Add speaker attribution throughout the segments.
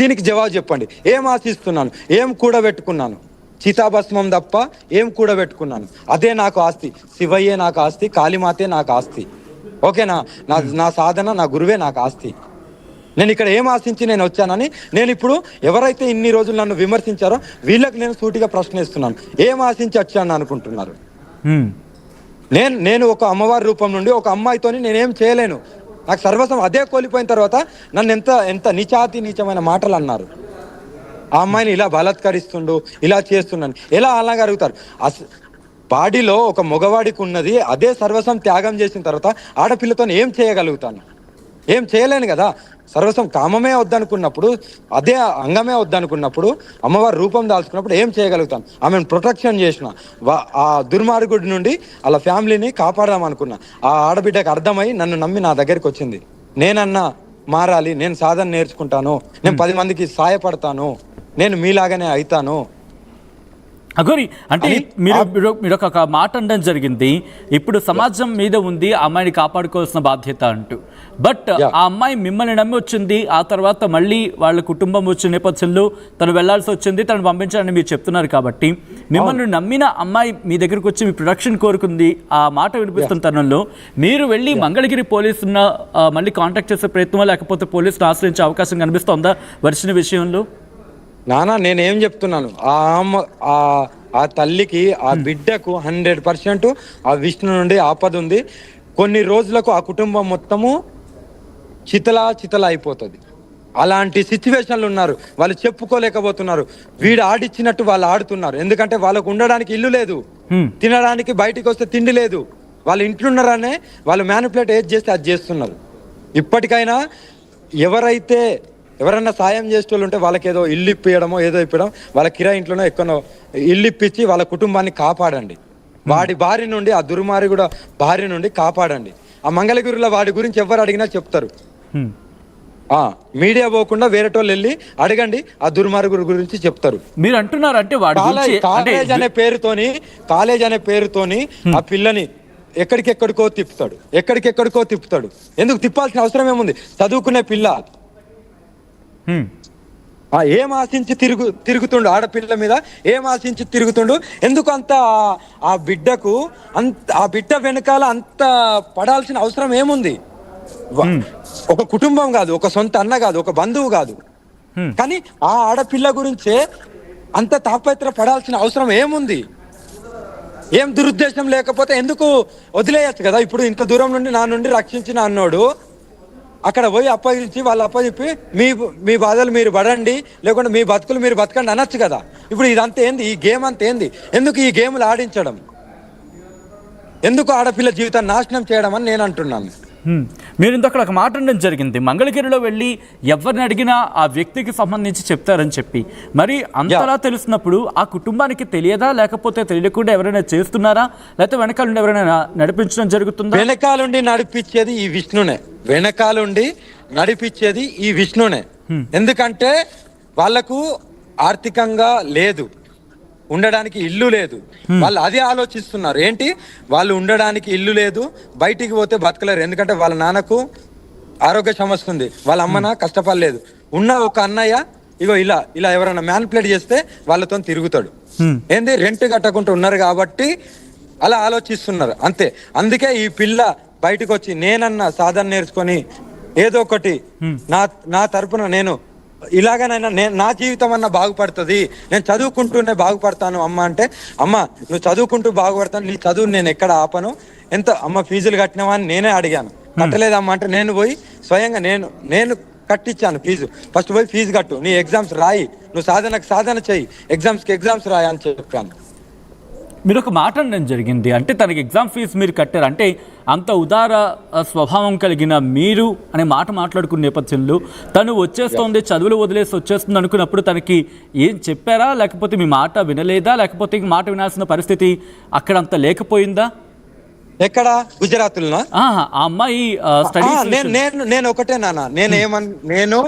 Speaker 1: దీనికి జవాబు చెప్పండి. ఏం ఆశిస్తున్నాను, ఏం కూడబెట్టుకున్నాను? చితాభస్మం తప్ప ఏం కూడబెట్టుకున్నాను? అదే నాకు ఆస్తి. శివయ్యే నాకు ఆస్తి, కాళీమాతే నాకు ఆస్తి. ఓకేనా? నా సాధన, నా గురువే నాకు ఆస్తి. నేను ఇక్కడ ఏం ఆశించి నేను వచ్చానని నేను ఇప్పుడు ఎవరైతే ఇన్ని రోజులు నన్ను విమర్శించారో వీళ్ళకి నేను సూటిగా ప్రశ్నిస్తున్నాను. ఏం ఆశించి వచ్చాను అనుకుంటున్నారు? నేను ఒక అమ్మవారి రూపం నుండి ఒక అమ్మాయితోని నేనేం చేయలేను. నాకు సర్వస్వం అదే కోల్పోయిన తర్వాత నన్ను ఎంత నీచమైన మాటలు అన్నారు. ఆ అమ్మాయిని ఇలా బలాత్కరిస్తుండు, ఇలా చేస్తున్నాను, ఎలా అలాగే అడుగుతారు? బాడీలో ఒక మగవాడికి ఉన్నది అదే సర్వస్వం త్యాగం చేసిన తర్వాత ఆడపిల్లతో ఏం చేయగలుగుతాను? ఏం చేయలేను కదా. సర్వస్వం కామమే వద్దనుకున్నప్పుడు, అదే అంగమే వద్దనుకున్నప్పుడు, అమ్మవారి రూపం దాల్చుకున్నప్పుడు ఏం చేయగలుగుతాను? ఆమెను ప్రొటెక్షన్ చేసిన, ఆ దుర్మార్గుడి నుండి వాళ్ళ ఫ్యామిలీని కాపాడదాం అనుకున్నా. ఆ ఆడబిడ్డకు అర్థమై నన్ను నమ్మి నా దగ్గరికి వచ్చింది. నేనన్నా మారాలి, నేను సాధన నేర్చుకుంటాను, నేను 10 మందికి సాయపడతాను, నేను మీలాగానే అవుతాను.
Speaker 2: అగోరి అంటే మీరు ఒక మాట అనడం జరిగింది, ఇప్పుడు సమాజం మీద ఉంది అమ్మాయిని కాపాడుకోవాల్సిన బాధ్యత అంటూ. బట్ ఆ అమ్మాయి మిమ్మల్ని నమ్మి వచ్చింది, ఆ తర్వాత మళ్ళీ వాళ్ళ కుటుంబం వచ్చిన నేపథ్యంలో తను వెళ్లాల్సి వచ్చింది, తను పంపించాలని మీరు చెప్తున్నారు. కాబట్టి మిమ్మల్ని నమ్మిన అమ్మాయి మీ దగ్గరకు వచ్చి మీ ప్రొడక్షన్ కోరుకుంది, ఆ మాట వినిపిస్తున్న తరుణంలో మీరు వెళ్ళి మంగళగిరి పోలీసున్న మళ్ళీ కాంటాక్ట్ చేసే ప్రయత్నమా, లేకపోతే పోలీసును ఆశ్రయించే అవకాశం కనిపిస్తోందా వచ్చిన విషయంలో?
Speaker 1: నానా నేనేం చెప్తున్నాను, ఆ తల్లికి, ఆ బిడ్డకు 100% ఆ విష్ణు నుండి ఆపద ఉంది. కొన్ని రోజులకు ఆ కుటుంబం మొత్తము చితలా అయిపోతుంది. అలాంటి సిచ్యువేషన్లు ఉన్నారు. వాళ్ళు చెప్పుకోలేకపోతున్నారు. వీడు ఆడిచ్చినట్టు వాళ్ళు ఆడుతున్నారు. ఎందుకంటే వాళ్ళకు ఉండడానికి ఇల్లు లేదు, తినడానికి బయటికి వస్తే తిండి లేదు. వాళ్ళు ఇంట్లో ఉన్నారనే వాళ్ళు మ్యానిపులేట్ ఏది చేస్తే అది చేస్తున్నారు. ఇప్పటికైనా ఎవరన్నా సాయం చేసేవాళ్ళు ఉంటే వాళ్ళకి ఏదో ఇల్లు ఇప్పియడమో ఏదో ఇప్పడం, వాళ్ళ కిరాయి ఇంట్లోనో ఎక్కడో ఇల్లు ఇప్పించి వాళ్ళ కుటుంబాన్ని కాపాడండి. వాడి బారి నుండి, ఆ దుర్మార్గుడ బారి నుండి కాపాడండి. ఆ మంగళగిరిలో వాడి గురించి ఎవరు అడిగినా చెప్తారు. మీడియా పోకుండా వేరేటోళ్ళు వెళ్ళి అడగండి, ఆ దుర్మార్గుడి గురించి చెప్తారు.
Speaker 2: మీరు అంటున్నారు అంటే
Speaker 1: కాలేజ్ అనే పేరుతోని ఆ పిల్లని ఎక్కడికెక్కడికో తిప్పుతాడు. ఎందుకు తిప్పాల్సిన అవసరం ఏముంది? చదువుకునే పిల్ల ఏం ఆశించి తిరుగుతుండు? ఆడపిల్ల మీద ఏం ఆశించి తిరుగుతుండు? ఎందుకు అంత ఆ బిడ్డకు ఆ బిడ్డ వెనకాల అంత పడాల్సిన అవసరం ఏముంది? ఒక కుటుంబం కాదు, ఒక సొంత అన్న కాదు, ఒక బంధువు కాదు, కానీ ఆ ఆడపిల్ల గురించే అంత తాపత్ర పడాల్సిన అవసరం ఏముంది? ఏం దురుద్దేశం లేకపోతే ఎందుకు వదిలేయచ్చు కదా. ఇప్పుడు ఇంత దూరం నుండి నా నుండి రక్షించిన అన్నోడు అక్కడ పోయి అప్పగించి వాళ్ళు అప్పచెప్పి మీ బాధలు మీరు పడండి, లేకుంటే మీ బతుకులు మీరు బతకండి అనొచ్చు కదా. ఇప్పుడు ఇదంతా ఏంది? ఈ గేమ్ అంతా ఏంది? ఎందుకు ఈ గేమ్లు ఆడించడం? ఎందుకు ఆడపిల్ల జీవితాన్ని నాశనం చేయడం అని నేను అంటున్నాను.
Speaker 2: మీరు ఇంతక్కడ ఒక మాట అనడం జరిగింది, మంగళగిరిలో వెళ్ళి ఎవరిని అడిగినా ఆ వ్యక్తికి సంబంధించి చెప్తారని చెప్పి. మరి అంతలా తెలుస్తున్నప్పుడు ఆ కుటుంబానికి తెలియదా, లేకపోతే తెలియకుండా ఎవరైనా చేస్తున్నారా, లేకపోతే వెనకాలండి ఎవరైనా నడిపించడం జరుగుతుందా?
Speaker 1: వెనకాలండి నడిపించేది ఈ విష్ణునే. ఎందుకంటే వాళ్లకు ఆర్థికంగా లేదు, ఉండడానికి ఇల్లు లేదు. వాళ్ళు అదే ఆలోచిస్తున్నారు. ఏంటి? వాళ్ళు ఉండడానికి ఇల్లు లేదు, బయటికి పోతే బతకలేరు. ఎందుకంటే వాళ్ళ నాన్నకు ఆరోగ్య సమస్య ఉంది, వాళ్ళ అమ్మన కష్టపడలేదు. ఉన్న ఒక అన్నయ్య ఇగో ఇలా ఎవరైనా మ్యానిపులేట్ చేస్తే వాళ్ళతో తిరుగుతాడు. ఏంది? రెంట్ కట్టకుండా ఉన్నారు కాబట్టి అలా ఆలోచిస్తున్నారు అంతే. అందుకే ఈ పిల్ల బయటకు వచ్చి నేనన్నా సాధన నేర్చుకొని ఏదో ఒకటి నా తరపున నేను ఇలాగనైనా నా జీవితం అన్న బాగుపడుతుంది, నేను చదువుకుంటూనే బాగుపడతాను అమ్మ అంటే, అమ్మ నువ్వు చదువుకుంటూ బాగుపడతాను, నీ చదువు నేను ఎక్కడ ఆపను, ఎంత అమ్మ ఫీజులు కట్టినావా అని నేనే అడిగాను. కట్టలేదమ్మా అంటే నేను పోయి స్వయంగా నేను కట్టించాను ఫీజు. ఫస్ట్ పోయి ఫీజు కట్టు, నీ ఎగ్జామ్స్ రాయి, నువ్వు సాధన చెయ్యి, ఎగ్జామ్స్ రాయి అని చెప్పాను.
Speaker 2: మీరు ఒక మాట అనడం జరిగింది, అంటే తనకి ఎగ్జామ్ ఫీజు మీరు కట్టారు అంటే అంత ఉదార స్వభావం కలిగిన మీరు అనే మాట మాట్లాడుకున్న నేపథ్యంలో తను వచ్చేస్తోంది, చదువులు వదిలేసి వచ్చేస్తుంది అనుకున్నప్పుడు తనకి ఏం చెప్పారా, లేకపోతే మీ మాట వినలేదా, లేకపోతే మాట వినాల్సిన పరిస్థితి అక్కడ అంత లేకపోయిందా?
Speaker 1: ఎక్కడ? గుజరాత్లో ఆ
Speaker 2: అమ్మాయి
Speaker 1: నేను ఒకటే నాన్న, నేను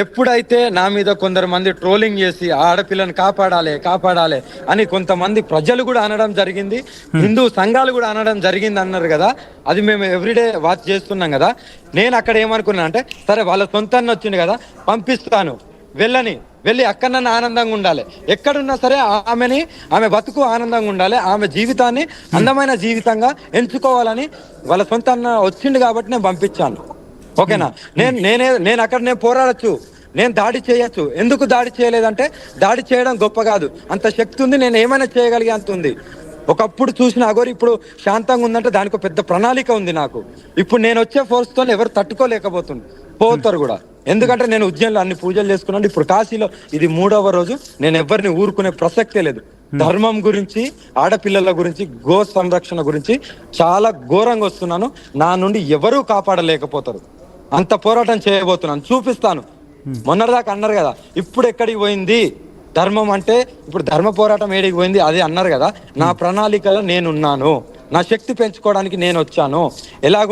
Speaker 1: ఎప్పుడైతే నా మీద కొందరు మంది ట్రోలింగ్ చేసి ఆడపిల్లని కాపాడాలి అని కొంతమంది ప్రజలు కూడా అనడం జరిగింది, హిందూ సంఘాలు కూడా అనడం జరిగింది అన్నారు కదా, అది మేము ఎవ్రీడే వాచ్ చేస్తున్నాం కదా. నేను అక్కడ ఏమనుకున్నా అంటే, సరే వాళ్ళ సొంతాన్ని వచ్చింది కదా, పంపిస్తాను, వెళ్ళి అక్కడన్నా ఆనందంగా ఉండాలి, ఎక్కడున్నా సరే ఆమె బతుకు ఆనందంగా ఉండాలి, ఆమె జీవితాన్ని అందమైన జీవితంగా ఎంచుకోవాలని వాళ్ళ సొంతాన్న వచ్చింది కాబట్టి నేను పంపించాను. ఓకేనా? నేను అక్కడ నేను పోరాడచ్చు, నేను దాడి చేయొచ్చు. ఎందుకు దాడి చేయలేదంటే, దాడి చేయడం గొప్ప కాదు, అంత శక్తి ఉంది, నేను ఏమైనా చేయగలిగే అంత ఉంది. ఒకప్పుడు చూసిన అగోరి ఇప్పుడు శాంతంగా ఉందంటే దానికి ఒక పెద్ద ప్రణాళిక ఉంది నాకు. ఇప్పుడు నేను వచ్చే ఫోర్స్తో ఎవరు పోతారు కూడా. ఎందుకంటే నేను ఉజ్జయిన్లో అన్ని పూజలు చేసుకున్నాను, ఇప్పుడు కాశీలో ఇది 3వ రోజు. నేను ఎవరిని ఊరుకునే ప్రసక్తే లేదు. ధర్మం గురించి, ఆడపిల్లల గురించి, గో సంరక్షణ గురించి చాలా ఘోరంగా వస్తున్నాను. నా నుండి ఎవరూ కాపాడలేకపోతారు. అంత పోరాటం చేయబోతున్నాను, చూపిస్తాను. మొన్నటిదాకా అన్నారు కదా, ఇప్పుడు ఎక్కడికి పోయింది ధర్మం అంటే, ఇప్పుడు ధర్మ పోరాటం ఏడికి పోయింది అదే అన్నారు కదా. నా ప్రణాళికలో నేనున్నాను, నా శక్తి పెంచుకోవడానికి నేను వచ్చాను. ఎలాగ